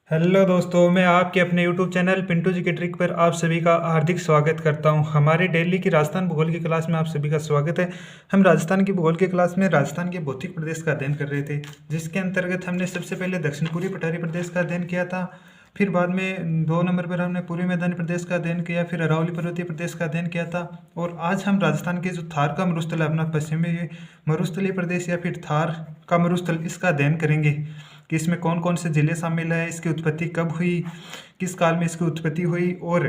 Hello दोस्तों, मैं आपके अपने YouTube चैनल पिंटू जी की ट्रिक पर आप सभी का हार्दिक स्वागत करता हूं। हमारे डेली की राजस्थान भूगोल की क्लास में आप सभी का स्वागत है। हम राजस्थान की भूगोल की क्लास में राजस्थान के भौतिक प्रदेश का अध्ययन कर रहे थे, जिसके अंतर्गत हमने सबसे पहले दक्षिण पूर्वी पठारी प्रदेश का अध्ययन किया था। फिर बाद में 2 नंबर पर हमने पूर्वी मैदानी प्रदेश का अध्ययन किया, फिर अरावली पर्वतीय प्रदेश का अध्ययन किया था। और आज हम राजस्थान के जो थार का मरुस्थल है, अपना पश्चिमी मरुस्थलीय प्रदेश या फिर थार का मरुस्थल, इसका अध्ययन करेंगे कि इसमें कौन कौन से जिले शामिल है, इसकी उत्पत्ति कब हुई, किस काल में इसकी उत्पत्ति हुई, और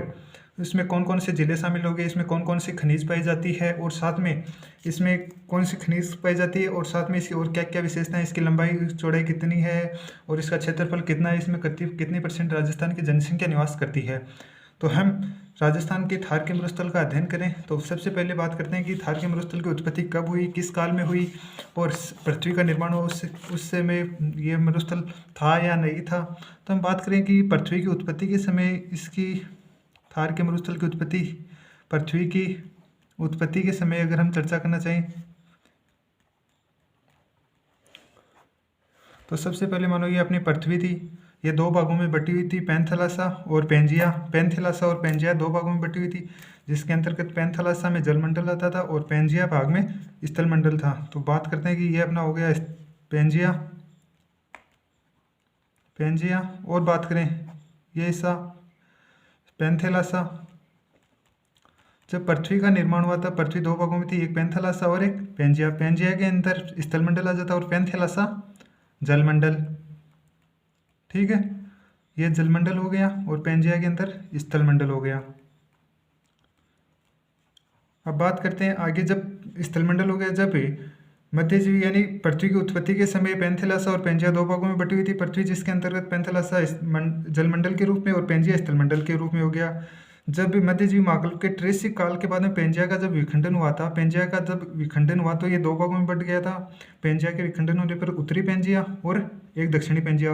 इसमें कौन कौन से जिले शामिल हो गए, इसमें कौन कौन सी खनिज पाई जाती है, और साथ में इसमें कौन सी खनिज पाई जाती है, और साथ में इसकी और क्या क्या विशेषताएं, इसकी लंबाई चौड़ाई कितनी है, और इसका क्षेत्रफल कितना है, इसमें कितनी परसेंट राजस्थान की जनसंख्या निवास करती है। तो हम राजस्थान के थार के मरुस्थल का अध्ययन करें तो सबसे पहले बात करते हैं कि थार के मरुस्थल की उत्पत्ति कब हुई, किस काल में हुई, और पृथ्वी का निर्माण उससे में ये मरुस्थल था या नहीं था। तो हम बात करें कि पृथ्वी की उत्पत्ति के समय इसकी थार के मरुस्थल की उत्पत्ति, पृथ्वी की उत्पत्ति के समय अगर हम चर्चा करना चाहें तो सबसे पहले मानो ये अपनी पृथ्वी थी, ये 2 भागों में बटी हुई थी, पैंथेलासा और पेंजिया। पैंथेलासा और पेंजिया 2 भागों में बटी हुई थी, जिसके अंतर्गत पैंथेलासा में जलमंडल आता था और पेंजिया भाग में स्थलमंडल था। तो बात करते हैं कि ये अपना हो गया पेंजिया। पेंजिया और बात करें ये हिस्सा पैंथेलासा। जब पृथ्वी का निर्माण हुआ था, पृथ्वी 2 भागों में थी, एक पैंथेलासा और एक पेंजिया। पेंजिया के अंदर स्थलमंडल आ जाता और पैंथेलासा जलमंडल। ठीक है, ये जलमंडल हो गया और पेंजिया के अंदर स्थलमंडल हो गया। अब बात करते हैं आगे, जब स्थलमंडल हो गया, जब मध्यजीवी यानी पृथ्वी की उत्पत्ति के समय पैंथेलासा और पेंजिया 2 भागों में बटी हुई थी। पृथ्वी जिसके अंतर्गत पैंथेलासा जलमंडल के रूप में और पेंजिया स्थलमंडल के रूप में हो गया। जब मध्यजीवी महाकल्प के ट्रेसिक काल के बाद में पेंजिया का जब विखंडन हुआ था, पेंजिया का जब विखंडन हुआ तो ये 2 भागों में बट गया था। पेंजिया के विखंडन होने पर उत्तरी पेंजिया और एक दक्षिणी पेंजिया,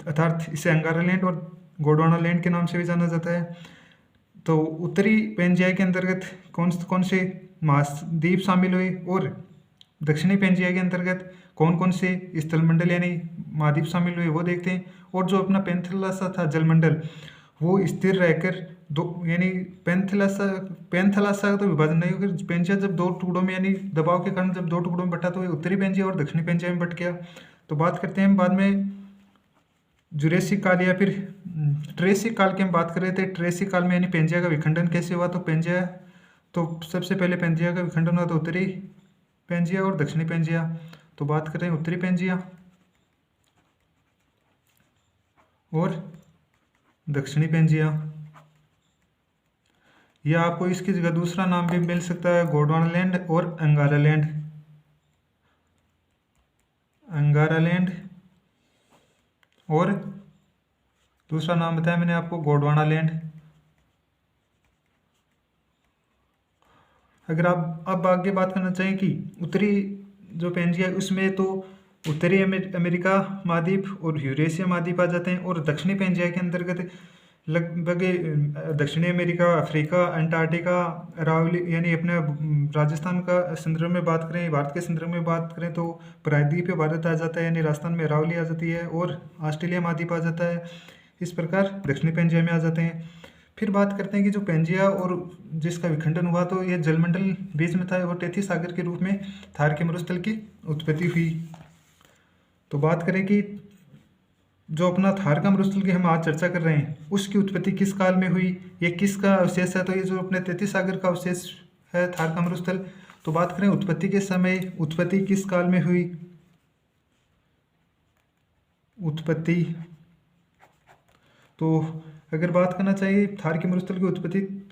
अर्थात इसे अंगारालैंड और गोंडवानालैंड के नाम से भी जाना जाता है। तो उत्तरी पेंजिया के अंतर्गत कौन कौन से महाद्वीप शामिल हुए और दक्षिणी पेंजिया के अंतर्गत कौन कौन से स्थलमंडल यानी महाद्वीप शामिल हुए, वो देखते हैं। और जो अपना पैंथेलासा था जलमंडल, वो स्थिर रहकर दो यानी पैंथेलासा का तो विभाजन नहीं होकर पेंजिया जब 2 टुकड़ों में यानी दबाव के कारण जब 2 टुकड़ों में बटा तो ये उत्तरी पेंजिया और दक्षिणी पेंजिया में बट गया। तो बात करते हैं हम बाद में जुरेसिक काल या फिर ट्रेसिक काल की हम बात कर रहे थे। ट्रेसिक काल में यानी पेंजिया का विखंडन कैसे हुआ, तो सबसे पहले पेंजिया का विखंडन हुआ तो उत्तरी पेंजिया और दक्षिणी पेंजिया। तो बात करें उत्तरी पेंजिया और दक्षिणी पेंजिया, या आपको इसकी जगह दूसरा नाम भी मिल सकता है गोंडवानालैंड और अंगारालैंड। अंगारालैंड और दूसरा नाम बताया मैंने आपको गोंडवानालैंड। अगर आप अब आगे बात करना चाहें कि उत्तरी जो पेंजिया है उसमें तो उत्तरी अमेरिका महाद्वीप और यूरेशिया महाद्वीप आ जाते हैं, और दक्षिणी पेंजिया के अंतर्गत लगभग दक्षिणी अमेरिका, अफ्रीका, अंटार्कटिका, अरावली यानी अपने राजस्थान का संदर्भ में बात करें, भारत के संदर्भ में बात करें तो प्रायद्वीप भारत आ जाता है, यानी राजस्थान में अरावली आ जाती है, और ऑस्ट्रेलिया महाद्वीप आ जाता है। इस प्रकार दक्षिणी पेंजिया में आ जाते हैं। फिर बात करते हैं कि जो पेंजिया और जिसका विखंडन हुआ तो ये जलमंडल बीच में था और तैथी सागर के रूप में थार के मरुस्थल की उत्पत्ति हुई। तो बात करें कि जो अपना थार का मरुस्थल की हम आज चर्चा कर रहे हैं उसकी उत्पत्ति किस काल में हुई, ये किसका अवशेष है, तो ये जो अपने तैथी सागर का अवशेष है थार का मरुस्थल। तो बात करें उत्पत्ति के समय, उत्पत्ति किस काल में हुई, उत्पत्ति तो अगर बात करना चाहिए थार के मरुस्थल की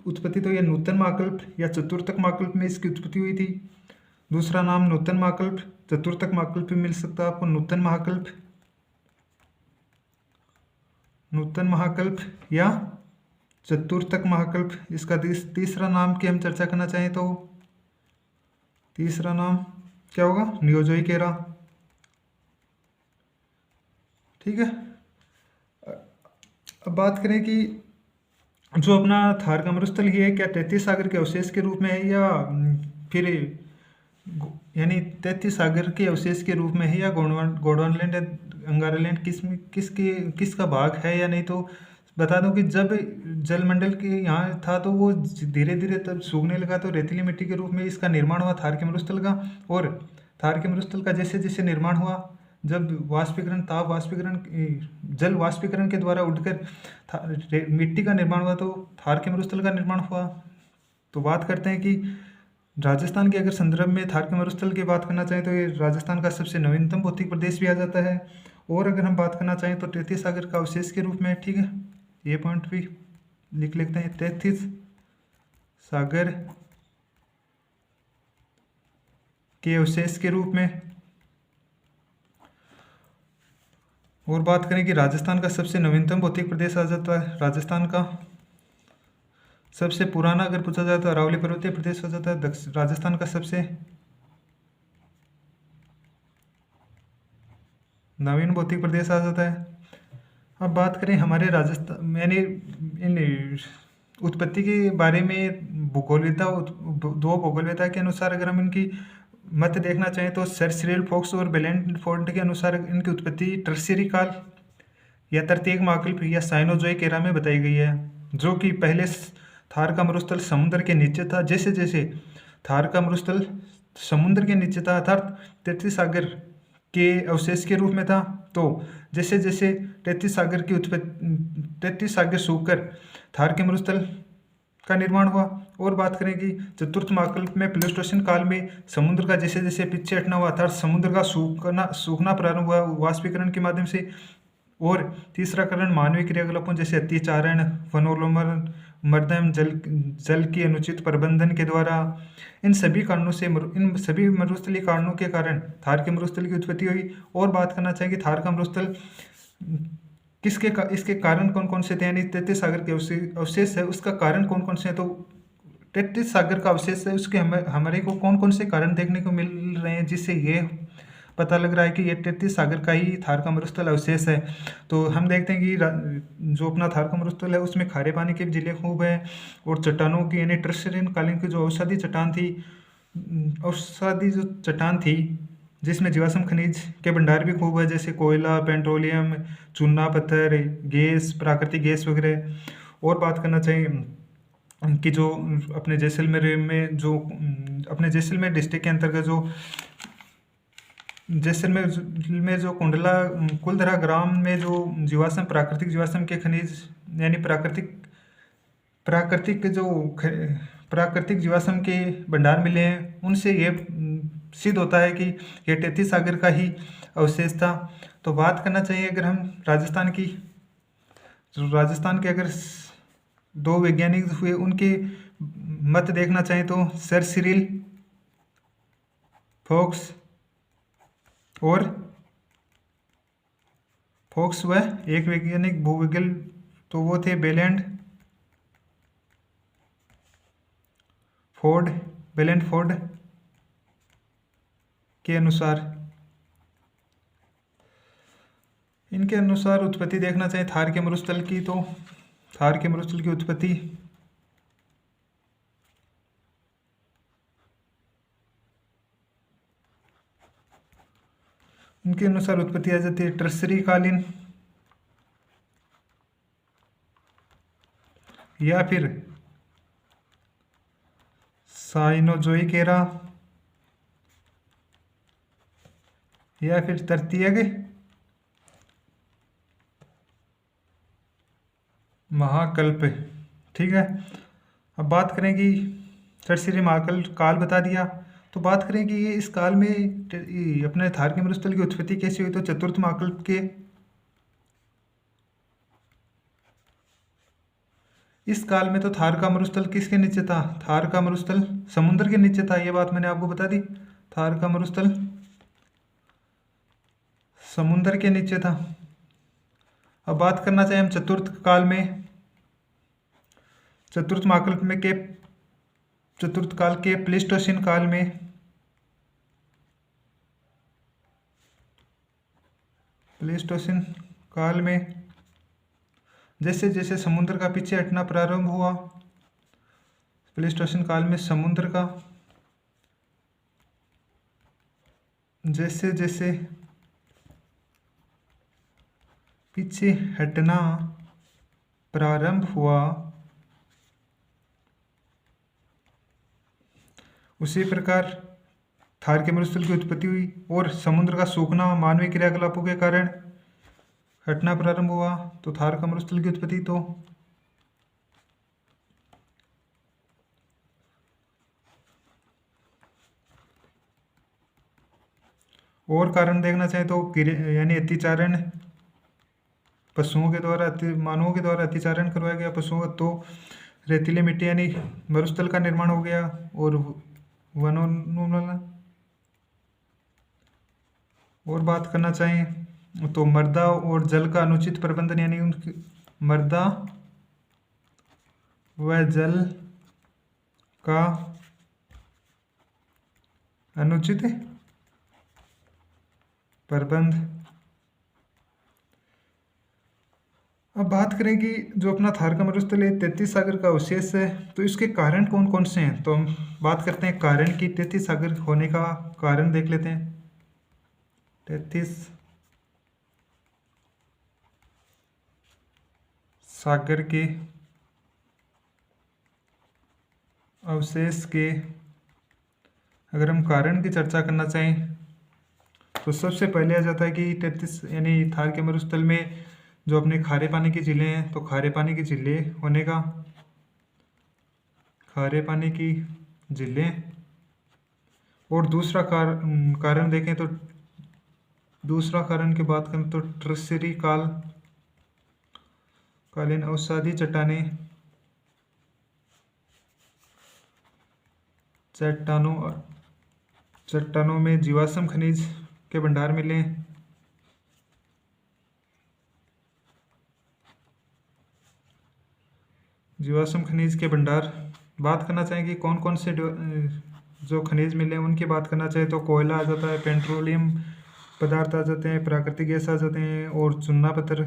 उत्पत्ति तो यह नूतन महाकल्प या चतुर्थक महाकल्प में इसकी उत्पत्ति हुई थी। दूसरा नाम नूतन महाकल्प, चतुर्थक महाकल्प भी मिल सकता है आपको, नूतन महाकल्प, नूतन महाकल्प या चतुर्थक महाकल्प। इसका तीसरा नाम की हम चर्चा करना चाहें तो तीसरा नाम क्या होगा, नियोजोइकेरा। ठीक है, अब बात करें कि जो अपना थार का मरुस्थल ही है क्या तैथी सागर के अवशेष के रूप में है या फिर यानी तैथी सागर के अवशेष के रूप में है या गोंडवानालैंड अंगारालैंड किसका भाग है या नहीं। तो बता दूं कि जब जलमंडल के यहाँ था तो वो धीरे धीरे तब सूखने लगा, तो रेतीली मिट्टी के रूप में इसका निर्माण हुआ थार के मरुस्थल का। और थार के मरुस्थल का जैसे जैसे निर्माण हुआ, जब वाष्पीकरण ताप वाष्पीकरण जल वाष्पीकरण के द्वारा उड़कर मिट्टी का निर्माण हुआ, तो थार के मरुस्थल का निर्माण हुआ। तो बात करते हैं कि राजस्थान के अगर संदर्भ में थार के मरुस्थल की बात करना चाहें तो ये राजस्थान का सबसे नवीनतम भौतिक प्रदेश भी आ जाता है। और अगर हम बात करना चाहें तो तैतीस सागर का अवशेष के रूप में, ठीक है, ये पॉइंट भी लिख लेते हैं, 33 सागर के अवशेष के रूप में। और बात करें कि राजस्थान का सबसे नवीनतम भौतिक प्रदेश आ जाता है, राजस्थान का सबसे पुराना अगर पूछा जाए तो अरावली पर्वतीय प्रदेश हो जाता है, राजस्थान का सबसे नवीन भौतिक प्रदेश आ जाता है। अब बात करें हमारे राजस्थान, मैंने इन उत्पत्ति के बारे में भूगोलविदा, दो भूगोलविदा के अनुसार अगर हम इनकी मत देखना चाहें तो सर सिरिल फोक्स और बेलेंफोर्ड के अनुसार इनकी उत्पत्ति टर्शियरी काल या तृतीयक महाकल्प या साइनोजोइक एरा में बताई गई है, जो कि पहले थार का मरुस्थल समुद्र के नीचे था। जैसे जैसे थार का मरुस्थल समुद्र के नीचे था अर्थात 33 सागर के अवशेष के रूप में था, तो जैसे जैसे 33 सागर की उत्पत्ति 33 सागर सूखकर थार के मरुस्थल का निर्माण हुआ। और बात करें कि चतुर्थ महाकल्प में प्लेस्टोसीन काल में समुद्र का जैसे जैसे पीछे हटना हुआ अर्थात समुद्र का सूखना प्रारंभ हुआ वाष्पीकरण के माध्यम से। और तीसरा कारण मानवीय क्रियाकलापों जैसे अतिचारण, वनोन्मूलन, मर्दम, जल की अनुचित प्रबंधन के द्वारा, इन सभी मरुस्थलीय कारणों के कारण थार के मरुस्थल की उत्पत्ति हुई। और बात करना चाहिए कि थार का मरुस्थल इसके कारण कौन कौन से थे, यानी 33 सागर के अवशेष है उसका कारण कौन कौन से हैं। तो 33 सागर का अवशेष है उसके हमारे को कौन कौन से कारण देखने को मिल रहे हैं, जिससे ये पता लग रहा है कि ये 33 सागर का ही थार का मरुस्थल अवशेष है। तो हम देखते हैं कि जो अपना थार का मरुस्थल है उसमें खारे पानी के जिले खूब है, और चट्टानों की यानी टर्शियरी कालीन की जो औषधि जो चट्टान थी जिसमें जीवाश्म खनिज के भंडार भी खूब है, जैसे कोयला, पेट्रोलियम, चूना पत्थर, गैस, प्राकृतिक गैस वगैरह। और बात करना चाहिए कि जो अपने जैसलमेर डिस्ट्रिक्ट के अंतर्गत जो जैसलमेर में जो कुलधरा ग्राम में जो प्राकृतिक जीवाश्म के खनिज यानी प्राकृतिक जीवाश्म के भंडार मिले हैं, उनसे ये सिद्ध होता है कि ये 33 सागर का ही अवशेष था। तो बात करना चाहिए अगर हम राजस्थान के अगर दो वैज्ञानिक हुए उनके मत देखना चाहें तो सर सिरिल फोक्स व एक वैज्ञानिक भूविज्ञानी, तो वो थे बेलेंफोर्ड के अनुसार। इनके अनुसार उत्पत्ति देखना चाहिए थार के मरुस्थल की, तो थार के मरुस्थल की उत्पत्ति इनके अनुसार उत्पत्ति आ जाती है टर्शियरी कालीन या फिर साइनोजोइक एरा या फिर तृतीयक महाकल्प, ठीक है। अब बात करें कि टर्शियरी महाकल्प काल बता दिया, तो बात करें कि ये इस काल में अपने थार के मरुस्थल की उत्पत्ति कैसी हुई। तो चतुर्थ महाकल्प के इस काल में तो थार का मरुस्थल किसके नीचे था, थार का मरुस्थल समुद्र के नीचे था, ये बात मैंने आपको बता दी। थार का मरुस्थल समुद्र के नीचे था। अब बात करना चाहिए हम चतुर्थ महाकल्प में चतुर्थ काल के प्लेस्टोसीन काल में जैसे जैसे समुद्र का पीछे हटना प्रारंभ हुआ, प्लेस्टोसीन काल में समुद्र का जैसे जैसे पीछे हटना प्रारंभ हुआ, उसी प्रकार थार के मरुस्थल की उत्पत्ति हुई और समुद्र का सूखना मानवीय क्रियाकलापों के कारण हटना प्रारंभ हुआ, तो थार का मरुस्थल की उत्पत्ति। तो और कारण देखना चाहे तो यानी अतिचारण पशुओं के द्वारा, मानवों के द्वारा अतिचारण करवाया गया पशुओं का, तो रेतीली मिट्टी यानी मरुस्थल का निर्माण हो गया। और वनोन्मूलन, और बात करना चाहें तो मृदा और जल का अनुचित प्रबंधन, यानी उनकी मृदा व जल का अनुचित प्रबंध। अब बात करें कि जो अपना थार का मरुस्थल है 33 सागर का अवशेष है, तो इसके कारण कौन कौन से हैं। तो हम बात करते हैं कारण की। 33 सागर होने का कारण देख लेते हैं। 33 सागर के अवशेष के अगर हम कारण की चर्चा करना चाहें तो सबसे पहले आ जाता है कि 33 यानी थार के मरुस्थल में जो अपने खारे पानी की झीलें हैं, तो खारे पानी की झीलें होने का, खारे पानी की झीलें। और दूसरा कारण देखें तो दूसरा कारण की बात करें तो ट्रसरी कालीन अवसादी चट्टानों में जीवाश्म खनिज के भंडार मिले। जीवाश्म खनिज के भंडार बात करना चाहें कि कौन कौन से जो खनिज मिले हैं उनकी बात करना चाहे तो कोयला आ जाता है, पेट्रोलियम पदार्थ आ जाते हैं, प्राकृतिक गैस आ जाते हैं, और चूना पत्थर।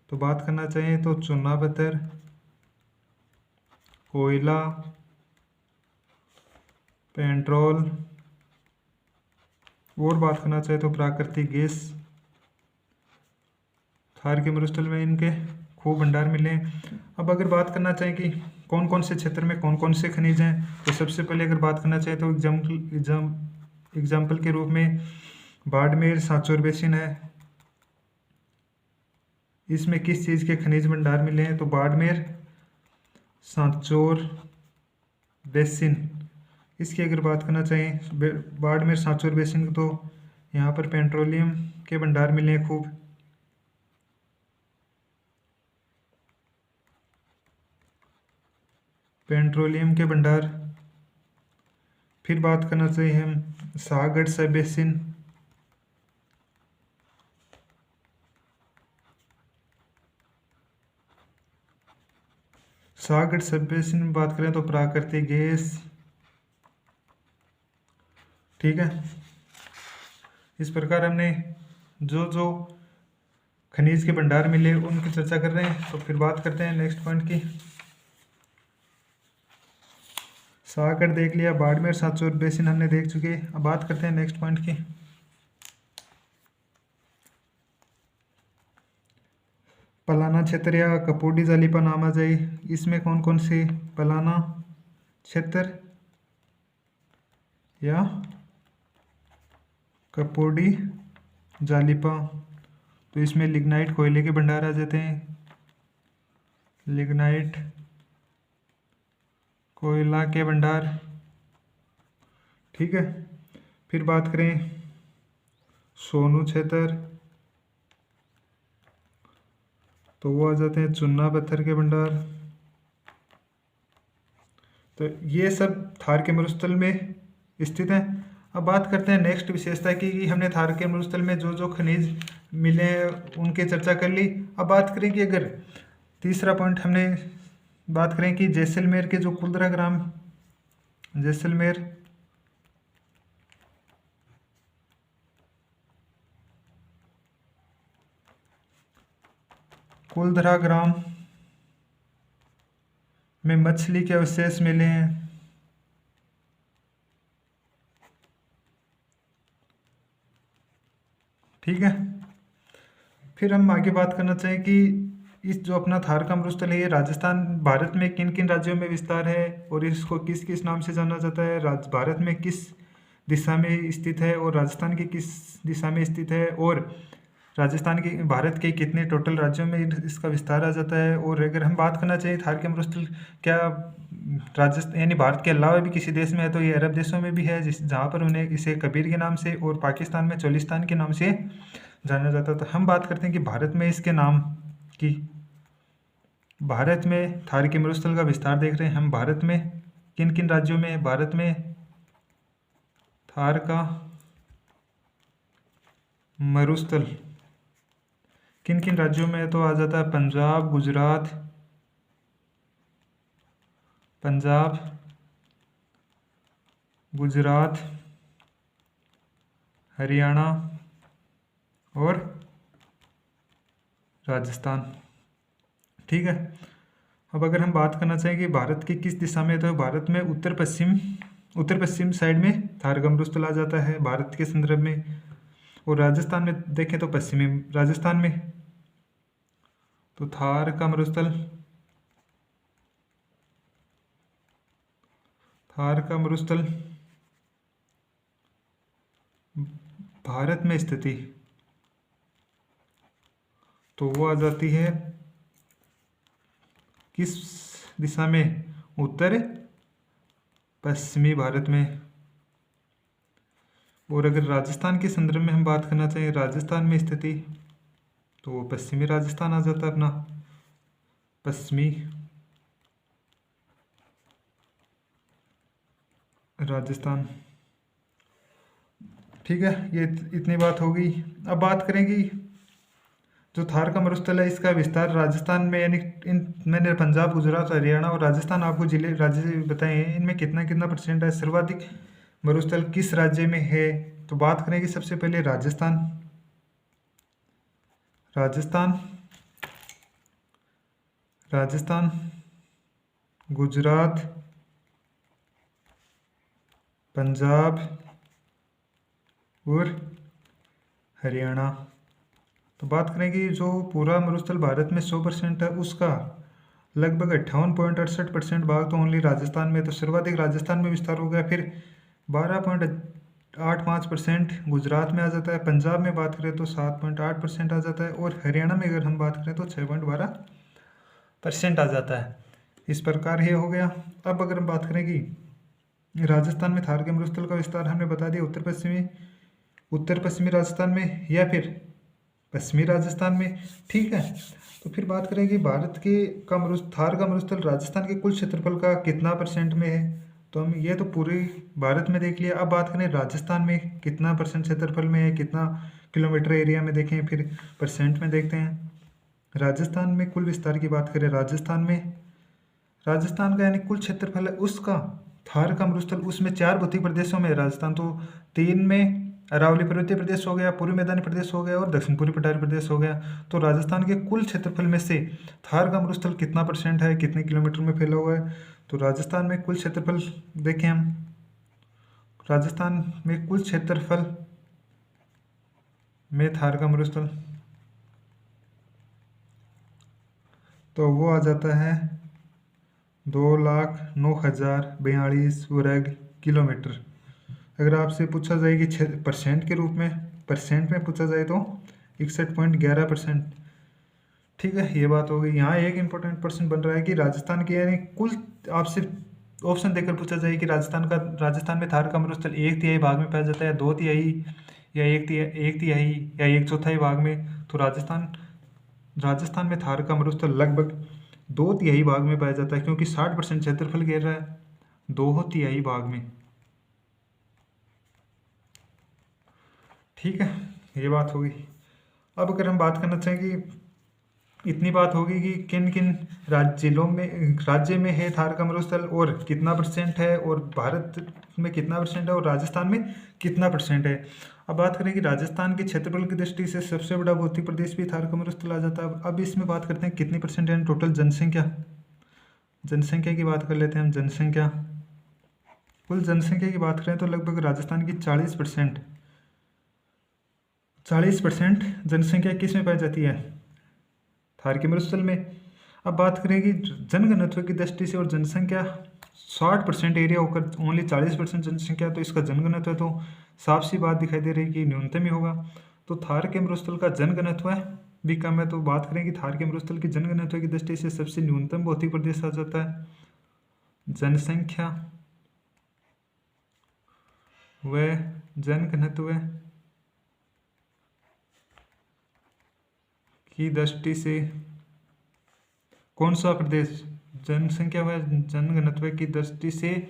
तो बात करना चाहें तो चूना पत्थर, कोयला, पेट्रोल, और बात करना चाहे तो प्राकृतिक गैस। थार के मरुस्थल में इनके खूब भंडार मिले हैं। अब अगर बात करना चाहें कि कौन कौन से क्षेत्र में कौन कौन से खनिज हैं, तो सबसे पहले अगर बात करना चाहें तो एग्जाम्पल के रूप में बाड़मेर सांचौर बेसिन है। इसमें किस चीज़ के खनिज भंडार मिले हैं, तो बाड़मेर सांचौर बेसिन। इसकी अगर बात करना चाहें बाड़मेर सांचौर बेसिन, तो यहाँ पर पेट्रोलियम के भंडार मिले हैं खूब। पेट्रोलियम के भंडार। फिर बात करना चाहिए हम सागड़ सब बेसिन। सागड़ सब बेसिन में बात करें तो प्राकृतिक गैस। ठीक है, इस प्रकार हमने जो जो खनिज के भंडार मिले उनकी चर्चा कर रहे हैं। तो फिर बात करते हैं नेक्स्ट पॉइंट की। सागड़ देख लिया, बाड़मेर सांचौर बेसिन हमने देख चुके। अब बात करते हैं नेक्स्ट पॉइंट की। पलाना क्षेत्र या कपोडी जालीपा नाम आ जाए, इसमें कौन कौन से पलाना क्षेत्र या कपोडी जालीपा, तो इसमें लिग्नाइट कोयले के भंडार आ जाते हैं। लिग्नाइट कोयला के भंडार। ठीक है, फिर बात करें सोनू क्षेत्र, तो वो आ जाते हैं चूना पत्थर के भंडार। तो ये सब थार के मरुस्थल में स्थित हैं। अब बात करते हैं नेक्स्ट विशेषता की कि हमने थार के मरुस्थल में जो जो खनिज मिले उनकी चर्चा कर ली। अब बात करें कि अगर तीसरा पॉइंट हमने बात करें कि जैसलमेर के जो कुलधरा ग्राम, जैसलमेर कुलधरा ग्राम में मछली के अवशेष मिले हैं। ठीक है, फिर हम आगे बात करना चाहें कि इस जो अपना थार का मरुस्थल है, ये राजस्थान भारत में किन किन राज्यों में विस्तार है और इसको किस किस नाम से जाना जाता है, भारत में किस दिशा में स्थित है और राजस्थान की किस दिशा में स्थित है, और राजस्थान के भारत के कितने टोटल राज्यों में इसका विस्तार आ जाता है। और अगर हम बात करना चाहिए थार के मरुस्थल क्या राजस्थान यानी भारत के अलावा भी किसी देश में है, तो ये अरब देशों में भी है, जिस जहाँ पर उन्हें इसे कबीर के नाम से और पाकिस्तान में चोलिस्तान के नाम से जाना जाता है। तो हम बात करते हैं कि भारत में इसके नाम की, भारत में थार के मरुस्थल का विस्तार देख रहे हैं हम। भारत में किन किन राज्यों में भारत में थार का मरुस्थल किन किन राज्यों में, तो आ जाता है पंजाब, गुजरात, हरियाणा और राजस्थान। ठीक है। अब अगर हम बात करना चाहें कि भारत की किस दिशा में, तो भारत में उत्तर पश्चिम साइड में थार का मरुस्थल आ जाता है भारत के संदर्भ में। और राजस्थान में देखें तो पश्चिमी राजस्थान में, तो थार का मरुस्थल भारत में स्थिति, तो वो आ जाती है किस दिशा में, उत्तर पश्चिमी भारत में। और अगर राजस्थान के संदर्भ में हम बात करना चाहें, राजस्थान में स्थिति, तो वो पश्चिमी राजस्थान आ जाता है अपना, पश्चिमी राजस्थान। ठीक है, ये इतनी बात होगी। अब बात करेंगे जो थार का मरुस्थल है, इसका विस्तार राजस्थान में यानी मैंने पंजाब, गुजरात, हरियाणा और राजस्थान आपको जिले राज्य बताए हैं, इनमें कितना कितना परसेंट है, सर्वाधिक मरुस्थल किस राज्य में है। तो बात करेंगे सबसे पहले राजस्थान, गुजरात, पंजाब और हरियाणा। तो बात करेंगे जो पूरा मरुस्थल भारत में 100% है, उसका लगभग 58.68% भाग तो ओनली राजस्थान में, तो सर्वाधिक राजस्थान में विस्तार हो गया। फिर 12.85% गुजरात में आ जाता है, पंजाब में बात करें तो 7.8% आ जाता है, और हरियाणा में अगर हम बात करें तो 6.12% आ जाता है। इस प्रकार ये हो गया। अब अगर हम बात करें कि राजस्थान में थार के मरुस्थल का विस्तार हमने बता दिया उत्तर पश्चिमी राजस्थान में या फिर पश्चिमी राजस्थान में। ठीक है, तो फिर बात करें कि भारत के थार का मरुस्थल राजस्थान के कुल क्षेत्रफल का कितना परसेंट में है, तो हम ये तो पूरे भारत में देख लिया। अब बात करें राजस्थान में कितना परसेंट क्षेत्रफल में है, कितना किलोमीटर एरिया में, देखें फिर परसेंट में देखते हैं। राजस्थान में कुल विस्तार की बात करें, राजस्थान का यानी कुल क्षेत्रफल है उसका, थार का मरुस्थल उसमें 4 भौतिक प्रदेशों में है राजस्थान, तो 3 में अरावली पर्वतीय प्रदेश हो गया, पूर्वी मैदानी प्रदेश हो गया और दक्षिण पूर्वी पठारी प्रदेश हो गया। तो राजस्थान के कुल क्षेत्रफल में से थार का मरुस्थल कितना परसेंट है, कितने किलोमीटर में फैला हुआ है, तो राजस्थान में कुल क्षेत्रफल देखें हम, राजस्थान में कुल क्षेत्रफल में थार का मरुस्थल, तो वो आ जाता है 2,09,042 वर्ग किलोमीटर। अगर आपसे पूछा जाए कि परसेंट के रूप में, परसेंट में पूछा जाए तो 61.11%। ठीक है, ये बात हो गई। यहाँ एक इम्पोर्टेंट पर्सन बन रहा है कि राजस्थान के यानी कुल, आपसे ऑप्शन देकर पूछा जाए कि राजस्थान में थार का मरुस्थल 1/3 भाग में पाया जाता है, 2/3 या 1/3 या 1/4 भाग में, तो राजस्थान में थार का मरुस्थल लगभग 2/3 भाग में पाया जाता है, क्योंकि 60% क्षेत्रफल घेर रहा है 2/3 भाग में। ठीक है, ये बात होगी। अब अगर हम बात करना चाहें कि इतनी बात होगी कि किन किन राज्य में है थार का मरुस्थल और कितना परसेंट है, और भारत में कितना परसेंट है और राजस्थान में कितना परसेंट है। अब बात करें कि राजस्थान के क्षेत्रफल की दृष्टि से सबसे बड़ा भौतिक प्रदेश भी थार का मरुस्थल आ जाता है। अब इसमें बात करते हैं कितनी परसेंट है टोटल जनसंख्या की बात कर लेते हैं हम। कुल जनसंख्या की बात करें तो लगभग राजस्थान की 40% 40% जनसंख्या किस में पाई जाती है? थार के मरुस्थल में। अब बात करेंगे जनघनत्व की दृष्टि से और जनसंख्या 60% एरिया होकर ओनली 40% जनसंख्या, तो इसका जनघनत्व तो साफ सी बात दिखाई दे रही है कि न्यूनतम ही होगा। तो थार के मरुस्थल का जनघनत्व भी कम है। तो बात करेंगे थार के मरुस्थल की जनघनत्व की दृष्टि से सबसे न्यूनतम भौतिक प्रदेश आ जाता है जनसंख्या व जनघनत्व की दृष्टि से कौन सा प्रदेश जनसंख्या व जनघनत्व की दृष्टि से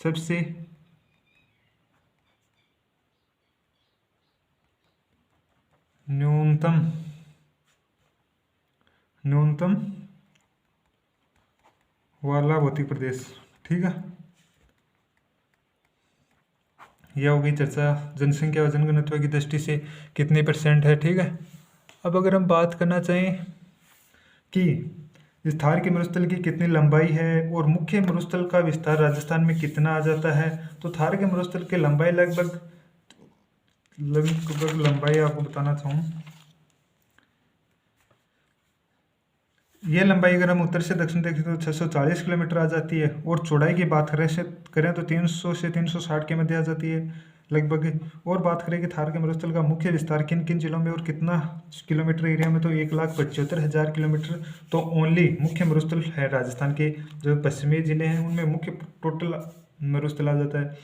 सबसे न्यूनतम वाला भौतिक प्रदेश। ठीक है, यह हो गई चर्चा जनसंख्या व जनघनत्व की दृष्टि से कितने % है। ठीक है, अब अगर हम बात करना चाहें कि इस थार के मरुस्थल की कितनी लंबाई है और मुख्य मरुस्थल का विस्तार राजस्थान में कितना आ जाता है, तो थार के मरुस्थल की लंबाई लगभग लंबाई आपको बताना चाहूँ, ये लंबाई अगर हम उत्तर से दक्षिण देखें तो 640 किलोमीटर आ जाती है और चौड़ाई की बात करें तो 300 से 360 के मध्य आ जाती है लगभग। और बात करें कि थार के मरुस्थल का मुख्य विस्तार किन किन जिलों में और कितना किलोमीटर एरिया में, तो 1,75,000 किलोमीटर तो ओनली मुख्य मरुस्थल है राजस्थान के जो पश्चिमी जिले हैं उनमें मुख्य टोटल मरुस्थल आ जाता है।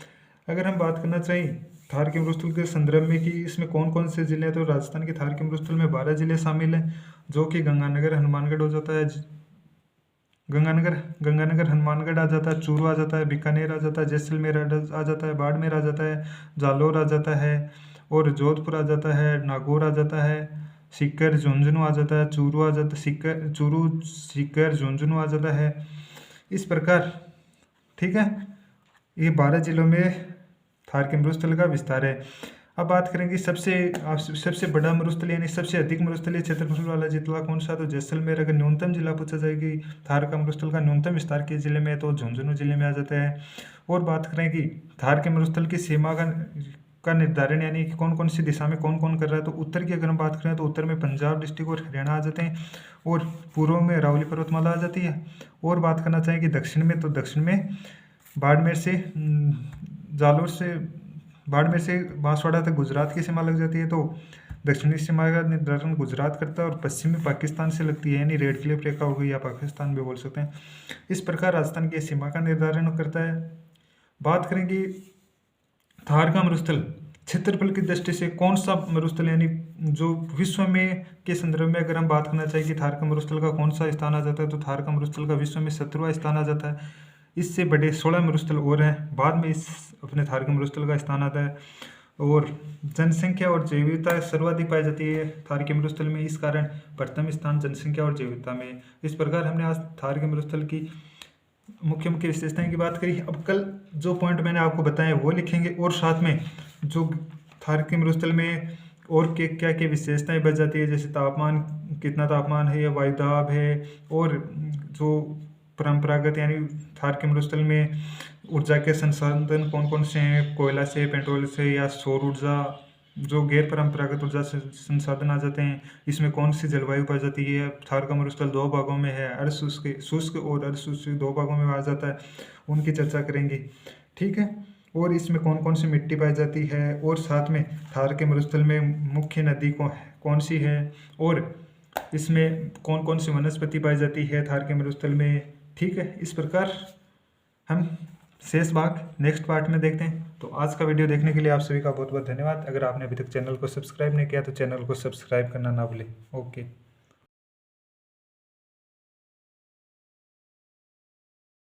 अगर हम बात करना चाहें थार के मरुस्थल के संदर्भ में कि इसमें कौन कौन से जिले हैं, तो राजस्थान के थार के मरुस्थल में 12 जिले शामिल हैं, जो कि गंगानगर हनुमानगढ़ हो जाता है, गंगानगर हनुमानगढ़ आ जाता है, चूरू आ जाता है, बीकानेर आ जाता है, जैसलमेर आ जाता है, बाड़मेर आ जाता है, जालौर आ जाता है और जोधपुर आ जाता है, नागौर आ जाता है, सीकर झुंझुनू आ जाता है, चूरू आ जाता है, चूरू सीकर झुंझुनू आ जाता है, इस प्रकार। ठीक है, ये 12 जिलों में थार के मरुस्थल का विस्तार है। अब बात करेंगे सबसे बड़ा मरुस्थल यानी सबसे अधिक मरुस्थलीय क्षेत्रफल वाला जिला कौन सा, तो जैसलमेर। अगर न्यूनतम जिला पूछा जाएगी थार का मरुस्थल का न्यूनतम विस्तार के जिले में, तो झुंझुनू जिले में आ जाता है। और बात करें कि थार के मरुस्थल की सीमा का निर्धारण यानी कि कौन कौन सी दिशा में कौन कौन कर रहा है, तो उत्तर की अगर हम बात करें तो उत्तर में पंजाब डिस्ट्रिक्ट और हरियाणा आ जाते हैं और पूर्व में अरावली पर्वतमाला आ जाती है। और बात करना चाहें कि दक्षिण में, तो दक्षिण में बाड़मेर से बांसवाड़ा तक गुजरात की सीमा लग जाती है, तो दक्षिणी सीमा का निर्धारण गुजरात करता है और पश्चिम में पाकिस्तान से लगती है यानी रेड क्लिफ रेखा हो गई या पाकिस्तान भी बोल सकते हैं। इस प्रकार राजस्थान की सीमा का निर्धारण करता है। बात करेंगे थार का मरुस्थल क्षेत्रफल की दृष्टि से कौन सा मरुस्थल यानी जो विश्व में के संदर्भ में अगर हम बात करना चाहिए कि थार का मरुस्थल का कौन सा स्थान आ जाता है, तो थार का मरुस्थल का विश्व में 17वां स्थान आ जाता है। इससे बड़े 16 मरुस्थल और हैं, बाद में इस अपने थार के मरुस्थल का स्थान आता है। और जनसंख्या और जैव विविधता सर्वाधिक पाई जाती है थार के मरुस्थल में, इस कारण प्रथम स्थान जनसंख्या और जैव विविधता में। इस प्रकार हमने आज थार के मरुस्थल की मुख्य विशेषताएं की बात करी। अब कल जो पॉइंट मैंने आपको बताए वो लिखेंगे और साथ में जो थार के मरुस्थल में और क्या क्या विशेषताएं बच जाती है, जैसे तापमान, कितना तापमान है या वायुदाब है, और जो परंपरागत यानी थार के मरुस्थल में ऊर्जा के संसाधन कौन कौन से हैं, कोयला से, पेट्रोल से या सौर ऊर्जा, जो गैर परंपरागत ऊर्जा से संसाधन आ जाते हैं, इसमें कौन सी जलवायु पाई जाती है। थार का मरुस्थल 2 भागों में है, शुष्क और अर्धशुष्क 2 भागों में आ जाता है, उनकी चर्चा करेंगे। ठीक है, और इसमें कौन कौन सी मिट्टी पाई जाती है, और साथ में थार के मरुस्थल में मुख्य नदी कौन सी है, और इसमें कौन कौन सी वनस्पति पाई जाती है थार के मरुस्थल में। ठीक है, इस प्रकार हम शेष भाग नेक्स्ट पार्ट में देखते हैं। तो आज का वीडियो देखने के लिए आप सभी का बहुत बहुत धन्यवाद। अगर आपने अभी तक चैनल को सब्सक्राइब नहीं किया तो चैनल को सब्सक्राइब करना ना भूलें। ओके।